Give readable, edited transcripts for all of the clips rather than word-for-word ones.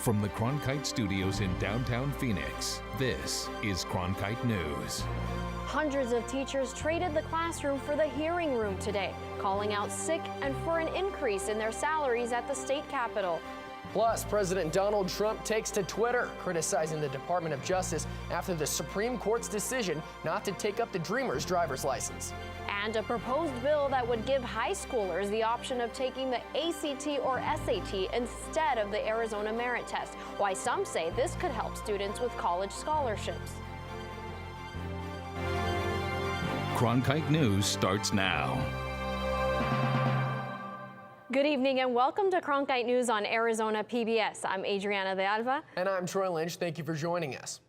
From the Cronkite studios in downtown Phoenix, this is Cronkite News. Hundreds of teachers traded the classroom for the hearing room today, calling out sick and for an increase in their salaries at the state capitol. Plus, President Donald Trump takes to Twitter, criticizing the Department of Justice after the Supreme Court's decision not to take up the Dreamer's driver's license. And a proposed bill that would give high schoolers the option of taking the ACT or SAT instead of the Arizona Merit Test. Why some say this could help students with college scholarships. Cronkite News starts now. Good evening and welcome to Cronkite News on Arizona PBS. I'm Adriana de Alva. And I'm Troy Lynch. Thank you for joining us.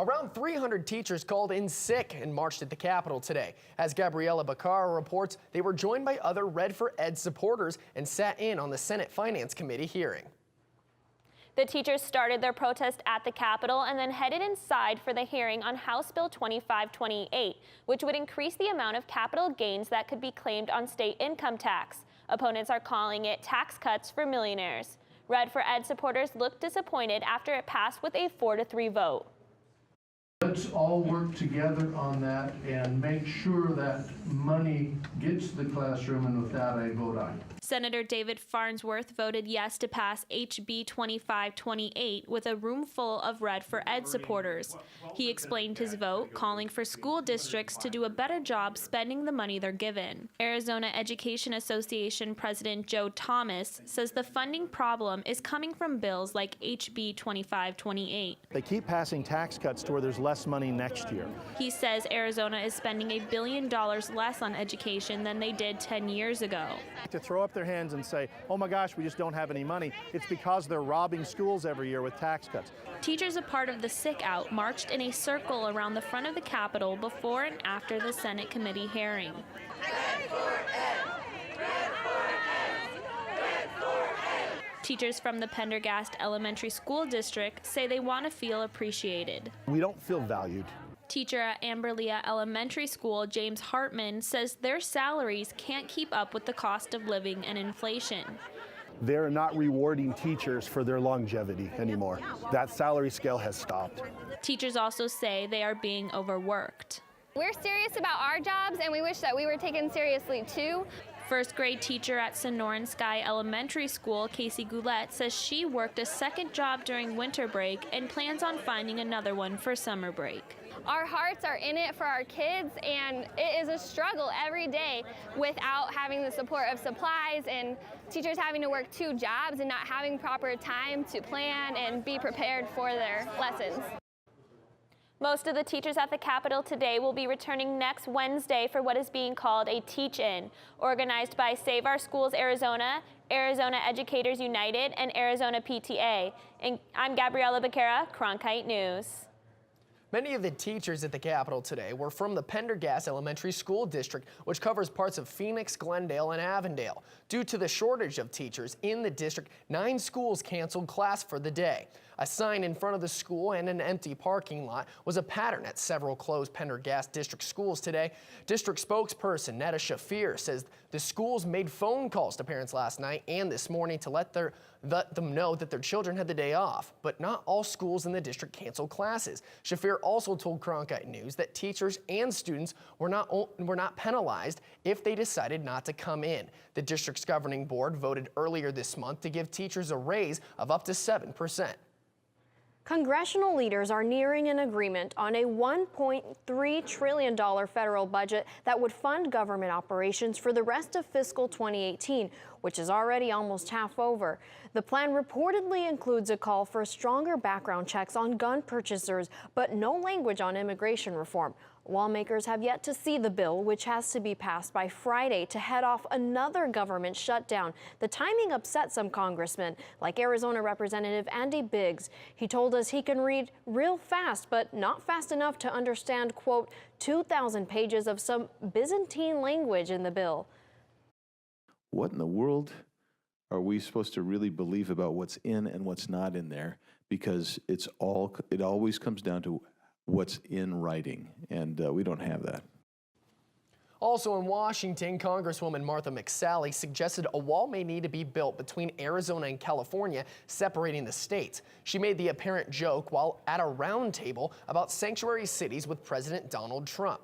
Around 300 teachers called in sick and marched at the Capitol today. As Gabriela Becerra reports, they were joined by other Red for Ed supporters and sat in on the Senate Finance Committee hearing. The teachers started their protest at the Capitol and then headed inside for the hearing on House Bill 2528, which would increase the amount of capital gains that could be claimed on state income tax. Opponents are calling it tax cuts for millionaires. Red for Ed supporters looked disappointed after it passed with a 4-3 vote. Let's all work together on that and make sure that money gets to the classroom, and with that I vote aye. Senator David Farnsworth voted yes to pass HB 2528 with a room full of Red for Ed supporters. He explained his vote, calling for school districts to do a better job spending the money they're given. Arizona Education Association President Joe Thomas says the funding problem is coming from bills like HB 2528. They keep passing tax cuts to where there's less money next year. He says Arizona is spending $1 billion less on education than they did 10 years ago. To throw up their hands and say, oh my gosh, we just don't have any money, it's because they're robbing schools every year with tax cuts. Teachers a part of the Sick Out marched in a circle around the front of the Capitol before and after the Senate committee hearing. Red for Ed! Red for Ed! Red for Ed! Teachers from the Pendergast Elementary School District say they want to feel appreciated. We don't feel valued. Teacher at Amberlea Elementary School, James Hartman, says their salaries can't keep up with the cost of living and inflation. They're not rewarding teachers for their longevity anymore. That salary scale has stopped. Teachers also say they are being overworked. We're serious about our jobs, and we wish that we were taken seriously too. First grade teacher at Sonoran Sky Elementary School, Casey Goulette, says she worked a second job during winter break and plans on finding another one for summer break. Our hearts are in it for our kids, and it is a struggle every day without having the support of supplies and teachers having to work 2 jobs and not having proper time to plan and be prepared for their lessons. Most of the teachers at the Capitol today will be returning next Wednesday for what is being called a teach-in, organized by Save Our Schools Arizona, Arizona Educators United, and Arizona PTA. And I'm Gabriela Becerra, Cronkite News. Many of the teachers at the Capitol today were from the Pendergast Elementary School District, which covers parts of Phoenix, Glendale, and Avondale. Due to the shortage of teachers in the district, 9 schools canceled class for the day. A sign in front of the school and an empty parking lot was a pattern at several closed Pendergast district schools today. District spokesperson Netta Shafir says the schools made phone calls to parents last night and this morning to let them know that their children had the day off, but not all schools in the district canceled classes. Shafir also told Cronkite News that teachers and students were not penalized if they decided not to come in. The district's governing board voted earlier this month to give teachers a raise of up to 7%. Congressional leaders are nearing an agreement on a $1.3 trillion federal budget that would fund government operations for the rest of fiscal 2018, which is already almost half over. The plan reportedly includes a call for stronger background checks on gun purchasers, but no language on immigration reform. Lawmakers have yet to see the bill, which has to be passed by Friday to head off another government shutdown. The timing upset some congressmen, like Arizona Representative Andy Biggs. He told us he can read real fast, but not fast enough to understand, quote, 2,000 pages of some Byzantine language in the bill. What in the world are we supposed to really believe about what's in and what's not in there? Because it always comes down to what's in writing, and we don't have that. Also in Washington, Congresswoman Martha McSally suggested a wall may need to be built between Arizona and California, separating the states. She made the apparent joke while at a roundtable about sanctuary cities with President Donald Trump.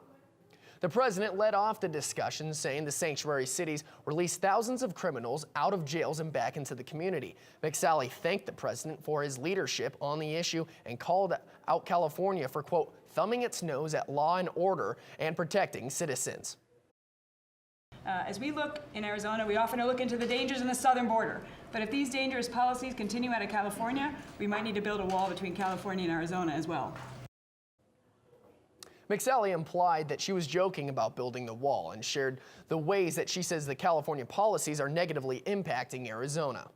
The president led off the discussion, saying the sanctuary cities release thousands of criminals out of jails and back into the community. McSally thanked the president for his leadership on the issue and called out California for, quote, thumbing its nose at law and order and protecting citizens. As we look in Arizona, we often look into the dangers in the southern border. But if these dangerous policies continue out of California, we might need to build a wall between California and Arizona as well. McSally implied that she was joking about building the wall and shared the ways that she says the California policies are negatively impacting Arizona.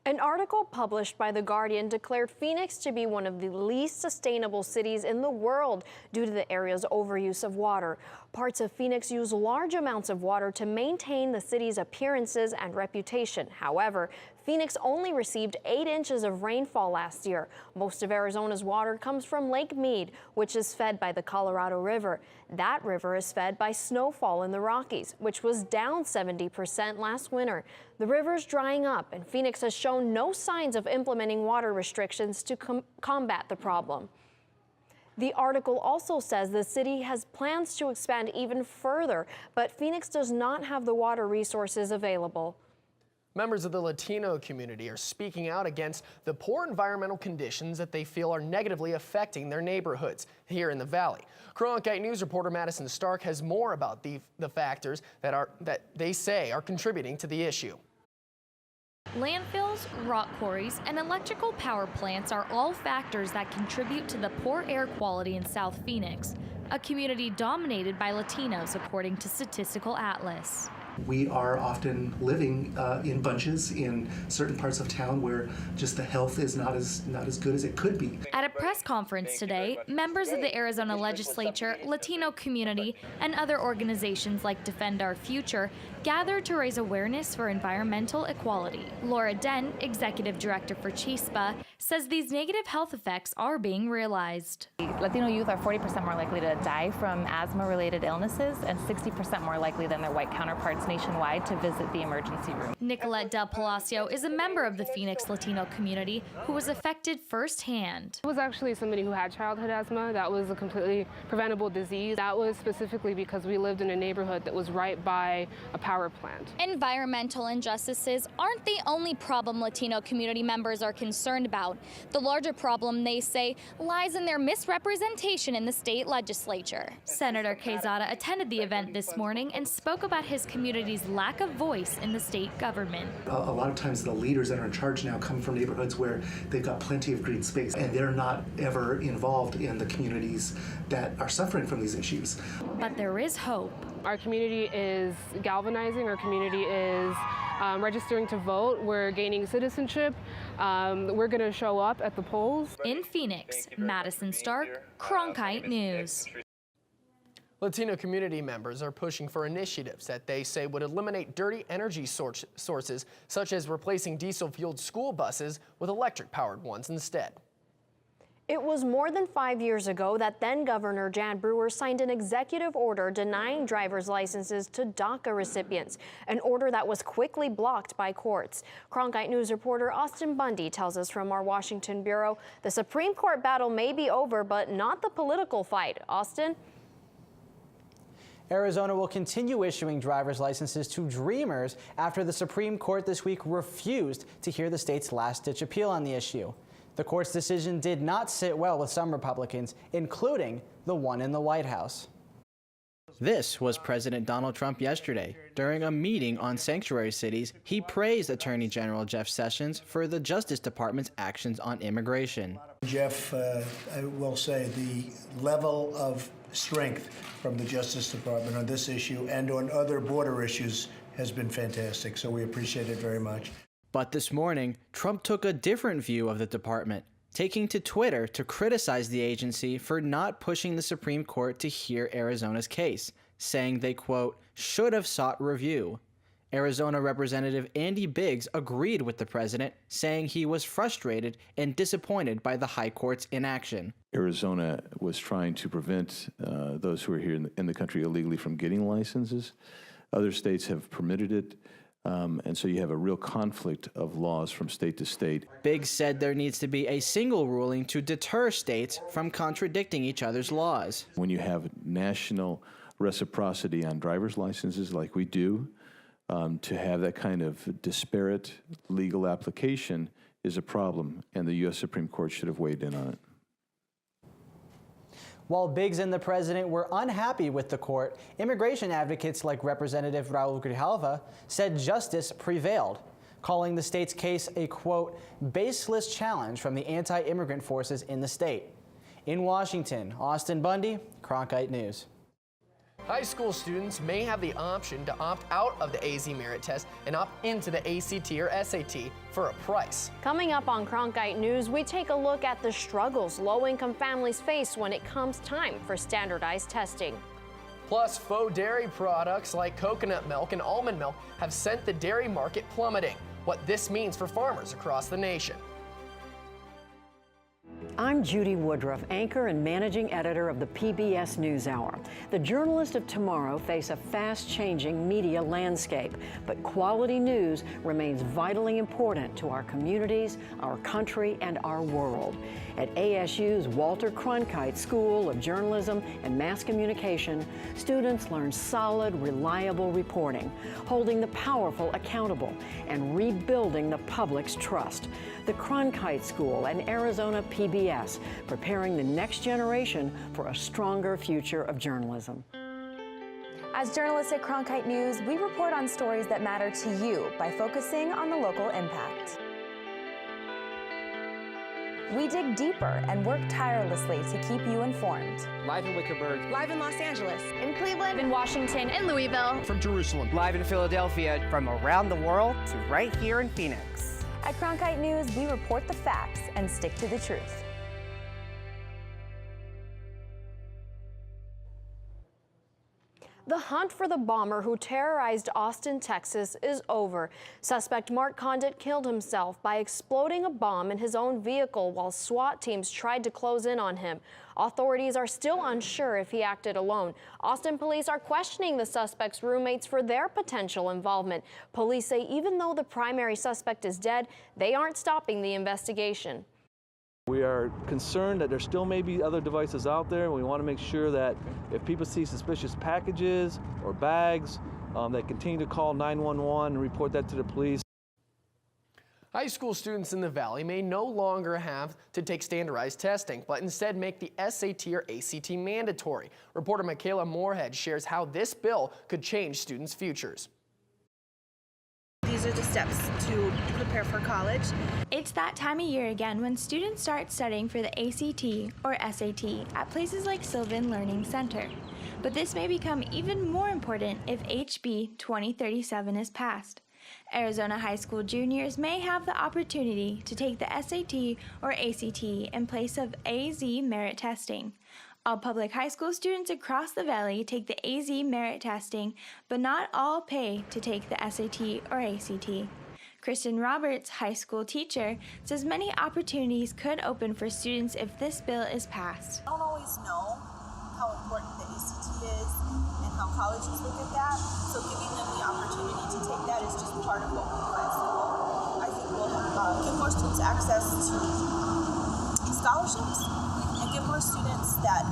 An article published by The Guardian declared Phoenix to be one of the least sustainable cities in the world due to the area's overuse of water. Parts of Phoenix use large amounts of water to maintain the city's appearances and reputation. However, Phoenix only received 8 inches of rainfall last year. Most of Arizona's water comes from Lake Mead, which is fed by the Colorado River. That river is fed by snowfall in the Rockies, which was down 70% last winter. The river's drying up, and Phoenix has shown no signs of implementing water restrictions to combat the problem. The article also says the city has plans to expand even further, but Phoenix does not have the water resources available. Members of the Latino community are speaking out against the poor environmental conditions that they feel are negatively affecting their neighborhoods here in the valley. Cronkite News reporter Madison Stark has more about the factors that they say are contributing to the issue. Landfills, rock quarries, and electrical power plants are all factors that contribute to the poor air quality in South Phoenix, a community dominated by Latinos, according to Statistical Atlas. We are often living in bunches in certain parts of town where just the health is not as good as it could be. At a press conference today, members of the Arizona legislature, Latino community, and other organizations like Defend Our Future gathered to raise awareness for environmental equality. Laura Dent, executive director for CHISPA, says these negative health effects are being realized. Latino youth are 40% more likely to die from asthma-related illnesses and 60% more likely than their white counterparts nationwide to visit the emergency room. Nicolette Del Palacio is a member of the Phoenix Latino community who was affected firsthand. I was actually somebody who had childhood asthma. That was a completely preventable disease. That was specifically because we lived in a neighborhood that was right by a power plant. Environmental injustices aren't the only problem Latino community members are concerned about. The larger problem, they say, lies in their misrepresentation in the state legislature. Senator Quezada attended the event this morning and spoke about his community's lack of voice in the state government. A lot of times the leaders that are in charge now come from neighborhoods where they've got plenty of green space and they're not ever involved in the communities that are suffering from these issues. But there is hope. Our community is galvanizing, our community is registering to vote, we're gaining citizenship, we're going to show up at the polls. In Phoenix, Madison Stark, Cronkite News. Latino community members are pushing for initiatives that they say would eliminate dirty energy sources, such as replacing diesel-fueled school buses with electric-powered ones instead. It was more than 5 years ago that then-Governor Jan Brewer signed an executive order denying driver's licenses to DACA recipients, an order that was quickly blocked by courts. Cronkite News reporter Austin Bundy tells us from our Washington bureau, the Supreme Court battle may be over, but not the political fight. Austin? Arizona will continue issuing driver's licenses to dreamers after the Supreme Court this week refused to hear the state's last-ditch appeal on the issue. The court's decision did not sit well with some Republicans, including the one in the White House. This was President Donald Trump yesterday. During a meeting on sanctuary cities, he praised Attorney General Jeff Sessions for the Justice Department's actions on immigration. Jeff, I will say the level of strength from the Justice Department on this issue and on other border issues has been fantastic, so we appreciate it very much. But this morning, Trump took a different view of the department, taking to Twitter to criticize the agency for not pushing the Supreme Court to hear Arizona's case, saying they, quote, should have sought review. Arizona Representative Andy Biggs agreed with the president, saying he was frustrated and disappointed by the high court's inaction. Arizona was trying to prevent those who are here in the country illegally from getting licenses. Other states have permitted it. And so you have a real conflict of laws from state to state. Biggs said there needs to be a single ruling to deter states from contradicting each other's laws. When you have national reciprocity on driver's licenses like we do, to have that kind of disparate legal application is a problem, and the U.S. Supreme Court should have weighed in on it. While Biggs and the president were unhappy with the court, immigration advocates like Representative Raul Grijalva said justice prevailed, calling the state's case a, quote, baseless challenge from the anti-immigrant forces in the state. In Washington, Austin Bundy, Cronkite News. High school students may have the option to opt out of the AZ merit test and opt into the ACT or SAT for a price. Coming up on Cronkite News, we take a look at the struggles low-income families face when it comes time for standardized testing. Plus, faux dairy products like coconut milk and almond milk have sent the dairy market plummeting. What this means for farmers across the nation. I'm Judy Woodruff, anchor and managing editor of the PBS NewsHour. The journalists of tomorrow face a fast-changing media landscape, but quality news remains vitally important to our communities, our country, and our world. At ASU's Walter Cronkite School of Journalism and Mass Communication, students learn solid, reliable reporting, holding the powerful accountable, and rebuilding the public's trust. The Cronkite School and Arizona PBS, preparing the next generation for a stronger future of journalism. As journalists at Cronkite News, we report on stories that matter to you by focusing on the local impact. We dig deeper and work tirelessly to keep you informed. Live in Wickerburg. Live in Los Angeles. In Cleveland. In Washington. In Louisville. From Jerusalem. Live in Philadelphia. From around the world to right here in Phoenix. At Cronkite News, we report the facts and stick to the truth. The hunt for the bomber who terrorized Austin, Texas is over. Suspect Mark Condit killed himself by exploding a bomb in his own vehicle while SWAT teams tried to close in on him. Authorities are still unsure if he acted alone. Austin police are questioning the suspect's roommates for their potential involvement. Police say even though the primary suspect is dead, they aren't stopping the investigation. We are concerned that there still may be other devices out there, and we want to make sure that if people see suspicious packages or bags, they continue to call 911 and report that to the police. High school students in the Valley may no longer have to take standardized testing, but instead make the SAT or ACT mandatory. Reporter Michaela Moorhead shares how this bill could change students' futures. These are the steps to prepare for college. It's that time of year again when students start studying for the ACT or SAT at places like Sylvan Learning Center. But this may become even more important if HB 2037 is passed. Arizona high school juniors may have the opportunity to take the SAT or ACT in place of AZ merit testing. All public high school students across the Valley take the AZ merit testing, but not all pay to take the SAT or ACT. Kristen Roberts, high school teacher, says many opportunities could open for students if this bill is passed. I don't always know how important the ACT is and how colleges look at that, so giving them the opportunity to take that is just part of what we do at school. I think we'll give more students access to scholarships and give more students that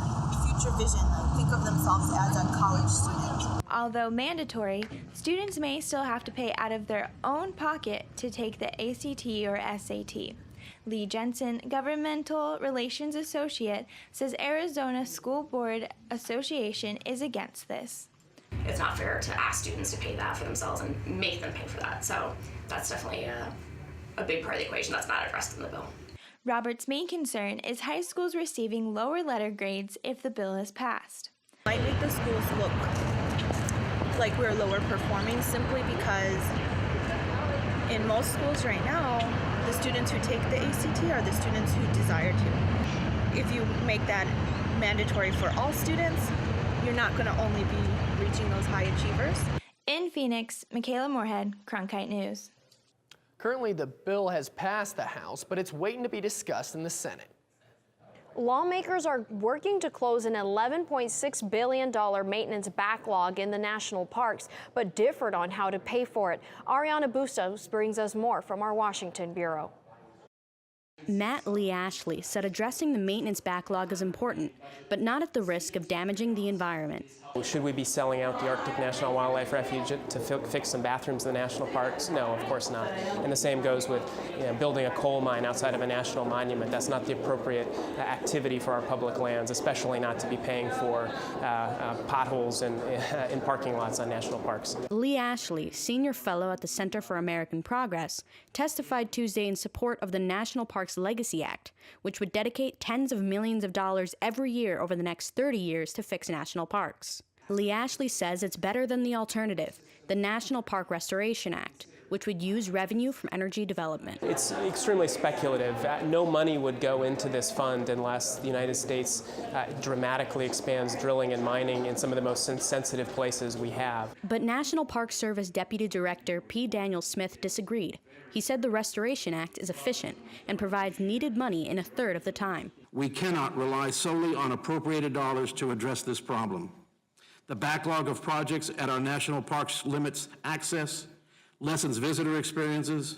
future vision, think of themselves as a college student. Although mandatory, students may still have to pay out of their own pocket to take the ACT or SAT. Lee Jensen, Governmental Relations Associate, says Arizona School Board Association is against this. It's not fair to ask students to pay that for themselves and make them pay for that. So that's definitely a big part of the equation that's not addressed in the bill. Robert's main concern is high schools receiving lower letter grades if the bill is passed. Might make the schools look like we're lower performing simply because in most schools right now, the students who take the ACT are the students who desire to. If you make that mandatory for all students, you're not going to only be reaching those high achievers. In Phoenix, Michaela Moorhead, Cronkite News. Currently, the bill has passed the House, but it's waiting to be discussed in the Senate. Lawmakers are working to close an $11.6 billion maintenance backlog in the national parks, but differed on how to pay for it. Ariana Bustos brings us more from our Washington bureau. Matt Lee Ashley said addressing the maintenance backlog is important, but not at the risk of damaging the environment. Should we be selling out the Arctic National Wildlife Refuge to fix some bathrooms in the national parks? No, of course not. And the same goes with building a coal mine outside of a national monument. That's not the appropriate activity for our public lands, especially not to be paying for potholes in parking lots on national parks. Lee Ashley, senior fellow at the Center for American Progress, testified Tuesday in support of the National Parks Legacy Act, which would dedicate tens of millions of dollars every year over the next 30 years to fix national parks. Lee Ashley says it's better than the alternative, the National Park Restoration Act, which would use revenue from energy development. It's extremely speculative. No money would go into this fund unless the United States dramatically expands drilling and mining in some of the most sensitive places we have. But National Park Service Deputy Director P. Daniel Smith disagreed. He said the Restoration Act is efficient and provides needed money in a third of the time. We cannot rely solely on appropriated dollars to address this problem. The backlog of projects at our national parks limits access, lessens visitor experiences,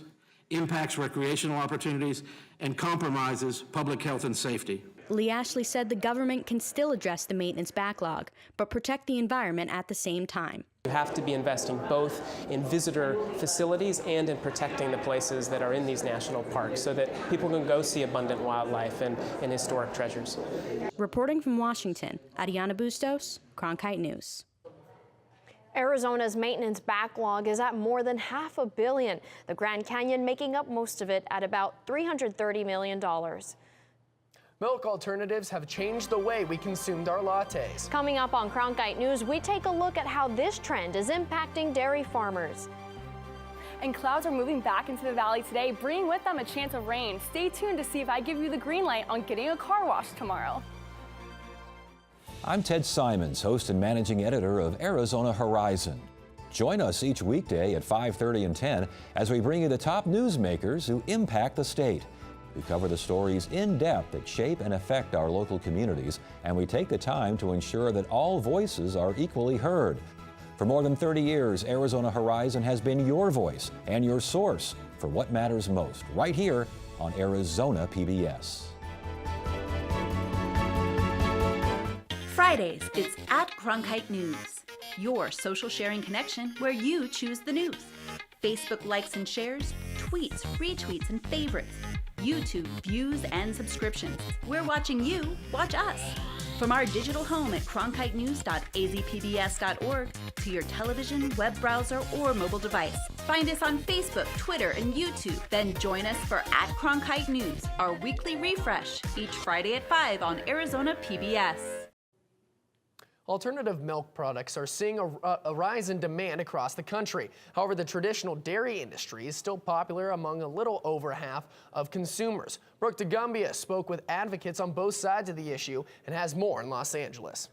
impacts recreational opportunities, and compromises public health and safety. Lee Ashley said the government can still address the maintenance backlog, but protect the environment at the same time. You have to be investing both in visitor facilities and in protecting the places that are in these national parks so that people can go see abundant wildlife and historic treasures. Reporting from Washington, Ariana Bustos, Cronkite News. Arizona's maintenance backlog is at more than $500 million, the Grand Canyon making up most of it at about $330 million. Milk alternatives have changed the way we consumed our lattes. Coming up on Cronkite News, we take a look at how this trend is impacting dairy farmers. And clouds are moving back into the valley today, bringing with them a chance of rain. Stay tuned to see if I give you the green light on getting a car wash tomorrow. I'm Ted Simons, host and managing editor of Arizona Horizon. Join us each weekday at 5:30 and 10 as we bring you the top newsmakers who impact the state. We cover the stories in depth that shape and affect our local communities, and we take the time to ensure that all voices are equally heard. For more than 30 years, Arizona Horizon has been your voice and your source for what matters most, right here on Arizona PBS. Fridays, it's at Cronkite News, your social sharing connection where you choose the news. Facebook likes and shares, tweets, retweets, and favorites. YouTube views and subscriptions. We're watching you watch us. From our digital home at cronkitenews.azpbs.org to your television, web browser, or mobile device. Find us on Facebook, Twitter, and YouTube. Then join us for at Cronkite News, our weekly refresh, each Friday at 5 on Arizona PBS. Alternative milk products are seeing a rise in demand across the country. However, the traditional dairy industry is still popular among a little over half of consumers. Brooke DeGumbia spoke with advocates on both sides of the issue and has more in Los Angeles.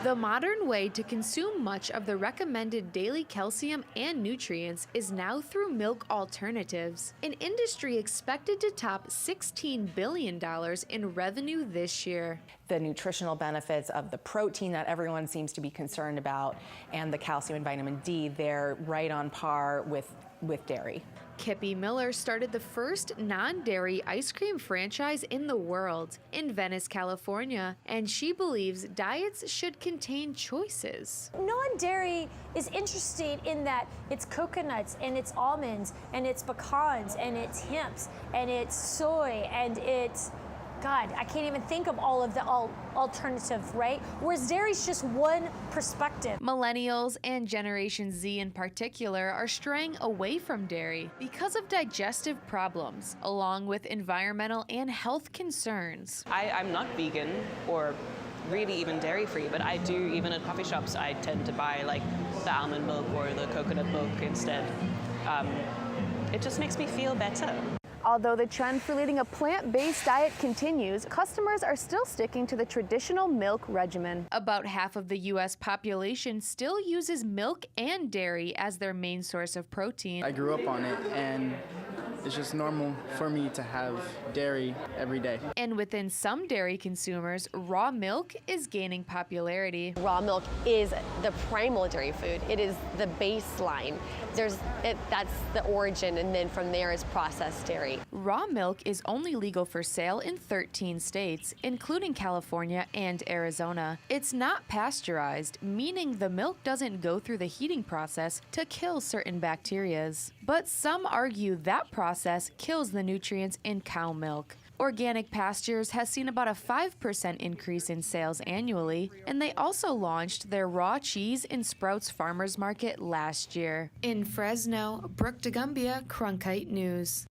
The modern way to consume much of the recommended daily calcium and nutrients is now through milk alternatives, an industry expected to top $16 billion in revenue this year. The nutritional benefits of the protein that everyone seems to be concerned about and the calcium and vitamin D, they're right on par with dairy. Kippy Miller started the first non-dairy ice cream franchise in the world in Venice, California, and she believes diets should contain choices. Non-dairy is interesting in that it's coconuts and it's almonds and it's pecans and it's hemps and it's soy and it's God, I can't even think of all of the alternative, right? Whereas dairy's just one perspective. Millennials and Generation Z in particular are straying away from dairy because of digestive problems, along with environmental and health concerns. I'm not vegan or really even dairy-free, but I do, even at coffee shops, I tend to buy like the almond milk or the coconut milk instead. It just makes me feel better. Although the trend for leading a plant-based diet continues, customers are still sticking to the traditional milk regimen. About half of the U.S. population still uses milk and dairy as their main source of protein. I grew up on it, and it's just normal for me to have dairy every day. And within some dairy consumers, raw milk is gaining popularity. Raw milk is the primal dairy food. It is the baseline. That's the origin, and then from there is processed dairy. Raw milk is only legal for sale in 13 states, including California and Arizona. It's not pasteurized, meaning the milk doesn't go through the heating process to kill certain bacteria. But some argue that process kills the nutrients in cow milk. Organic Pastures has seen about a 5% increase in sales annually, and they also launched their raw cheese in Sprouts Farmers Market last year. In Fresno, Brooke DeGumbia, Cronkite News.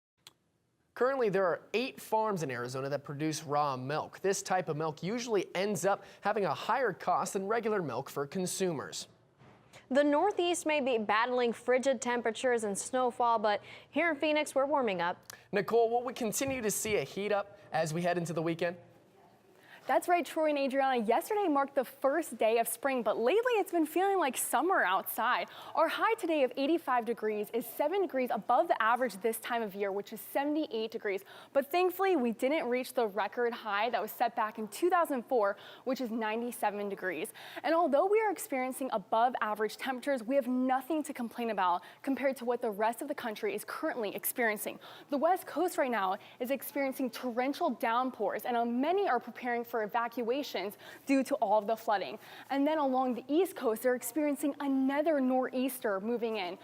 Currently, there are 8 farms in Arizona that produce raw milk. This type of milk usually ends up having a higher cost than regular milk for consumers. The Northeast may be battling frigid temperatures and snowfall, but here in Phoenix, we're warming up. Nicole, will we continue to see a heat up as we head into the weekend? That's right, Troy and Adriana. Yesterday marked the first day of spring, but lately it's been feeling like summer outside. Our high today of 85 degrees is 7 degrees above the average this time of year, which is 78 degrees. But thankfully, we didn't reach the record high that was set back in 2004, which is 97 degrees. And although we are experiencing above average temperatures, we have nothing to complain about compared to what the rest of the country is currently experiencing. The West Coast right now is experiencing torrential downpours, and many are preparing for evacuations due to all of the flooding. And then along the East Coast, they're experiencing another nor'easter moving in,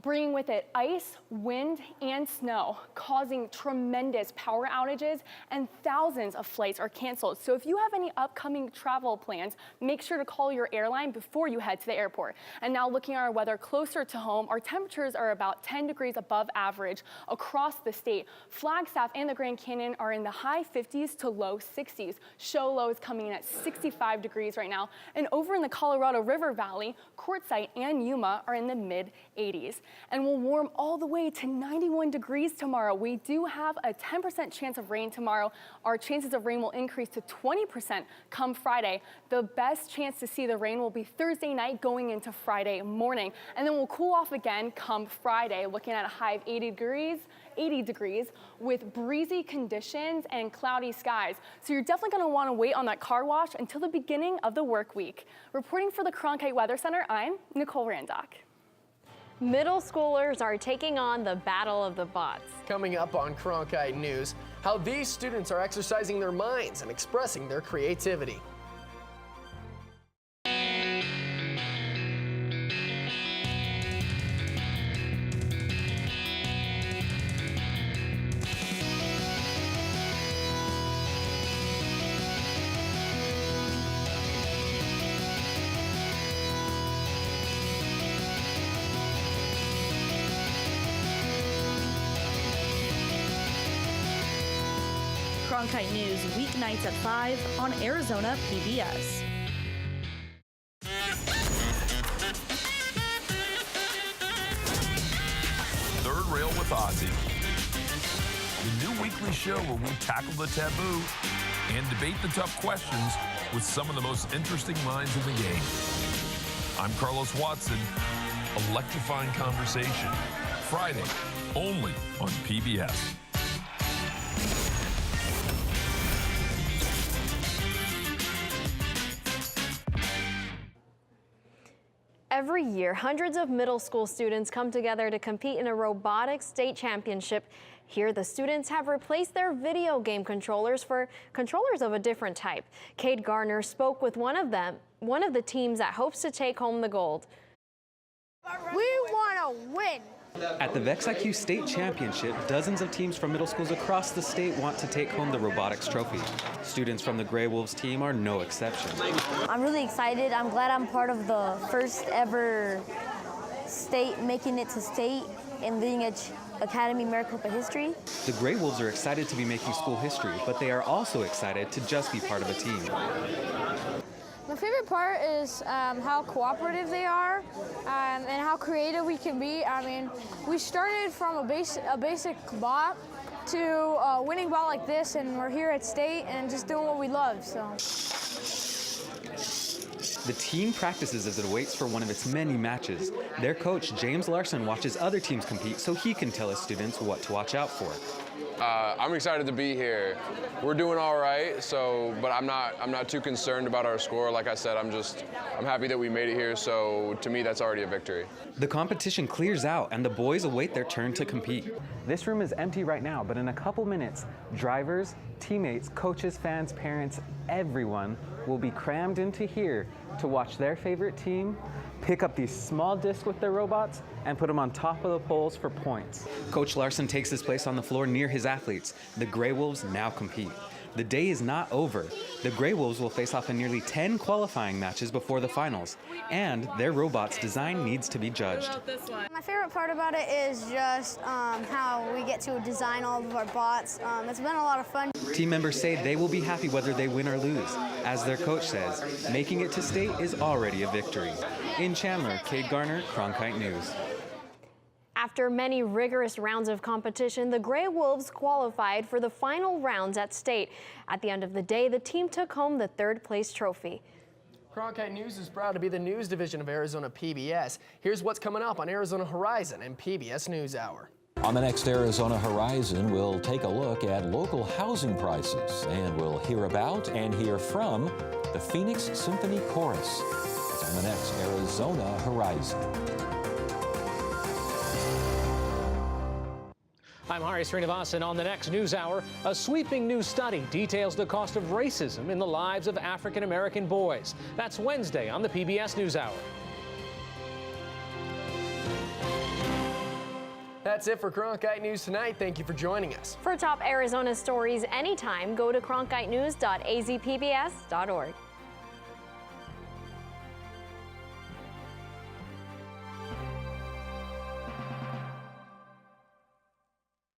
bringing with it ice, wind, and snow, causing tremendous power outages, and thousands of flights are canceled. So if you have any upcoming travel plans, make sure to call your airline before you head to the airport. And now looking at our weather closer to home, our temperatures are about 10 degrees above average across the state. Flagstaff and the Grand Canyon are in the high 50s to low 60s. Show Low is coming in at 65 degrees right now. And over in the Colorado River Valley, Quartzsite and Yuma are in the mid 80s. And will warm all the way to 91 degrees tomorrow. We do have a 10% chance of rain tomorrow. Our chances of rain will increase to 20% come Friday. The best chance to see the rain will be Thursday night going into Friday morning. And then we'll cool off again come Friday, looking at a high of 80 degrees with breezy conditions and cloudy skies. So you're definitely going to want to wait on that car wash until the beginning of the work week. Reporting for the Cronkite Weather Center, I'm Nicole Randock. Middle schoolers are taking on the battle of the bots. Coming up on Cronkite News, how these students are exercising their minds and expressing their creativity. Cronkite News, weeknights at 5 on Arizona PBS. Third Rail with Ozzy, the new weekly show where we tackle the taboo and debate the tough questions with some of the most interesting minds in the game. I'm Carlos Watson, electrifying conversation, Friday, only on PBS. Every year, hundreds of middle school students come together to compete in a Robotics State Championship. Here, the students have replaced their video game controllers for controllers of a different type. Cade Garner spoke with one of the teams that hopes to take home the gold. We want to win. At the VexIQ State Championship, dozens of teams from middle schools across the state want to take home the robotics trophy. Students from the Gray Wolves team are no exception. I'm really excited. I'm glad I'm part of the first ever state making it to state in Leading Edge Academy Maricopa history. The Gray Wolves are excited to be making school history, but they are also excited to just be part of a team. My favorite part is how cooperative they are and how creative we can be. I mean, we started from a basic bot to winning ball like this, and we're here at state and just doing what we love. So. The team practices as it waits for one of its many matches. Their coach, James Larson, watches other teams compete so he can tell his students what to watch out for. I'm excited to be here. We're doing all right, but I'm not too concerned about our score. Like I said, I'm happy that we made it here, so to me that's already a victory. The competition clears out and the boys await their turn to compete. This room is empty right now, but in a couple minutes, drivers, teammates, coaches, fans, parents, everyone will be crammed into here to watch their favorite team pick up these small discs with their robots and put them on top of the poles for points. Coach Larson takes his place on the floor near his athletes. The Gray Wolves now compete. The day is not over. The Gray Wolves will face off in nearly 10 qualifying matches before the finals, and their robot's design needs to be judged. My favorite part about it is just how we get to design all of our bots. It's been a lot of fun. Team members say they will be happy whether they win or lose. As their coach says, making it to state is already a victory. In Chandler, Cade Garner, Cronkite News. After many rigorous rounds of competition, the Gray Wolves qualified for the final rounds at state. At the end of the day, the team took home the third-place trophy. Cronkite News is proud to be the news division of Arizona PBS. Here's what's coming up on Arizona Horizon and PBS NewsHour. On the next Arizona Horizon, we'll take a look at local housing prices, and we'll hear about and hear from the Phoenix Symphony Chorus. It's on the next Arizona Horizon. I'm Hari Srinivasan on the next NewsHour. A sweeping new study details the cost of racism in the lives of African-American boys. That's Wednesday on the PBS NewsHour. That's it for Cronkite News tonight. Thank you for joining us. For top Arizona stories anytime, go to cronkitenews.azpbs.org.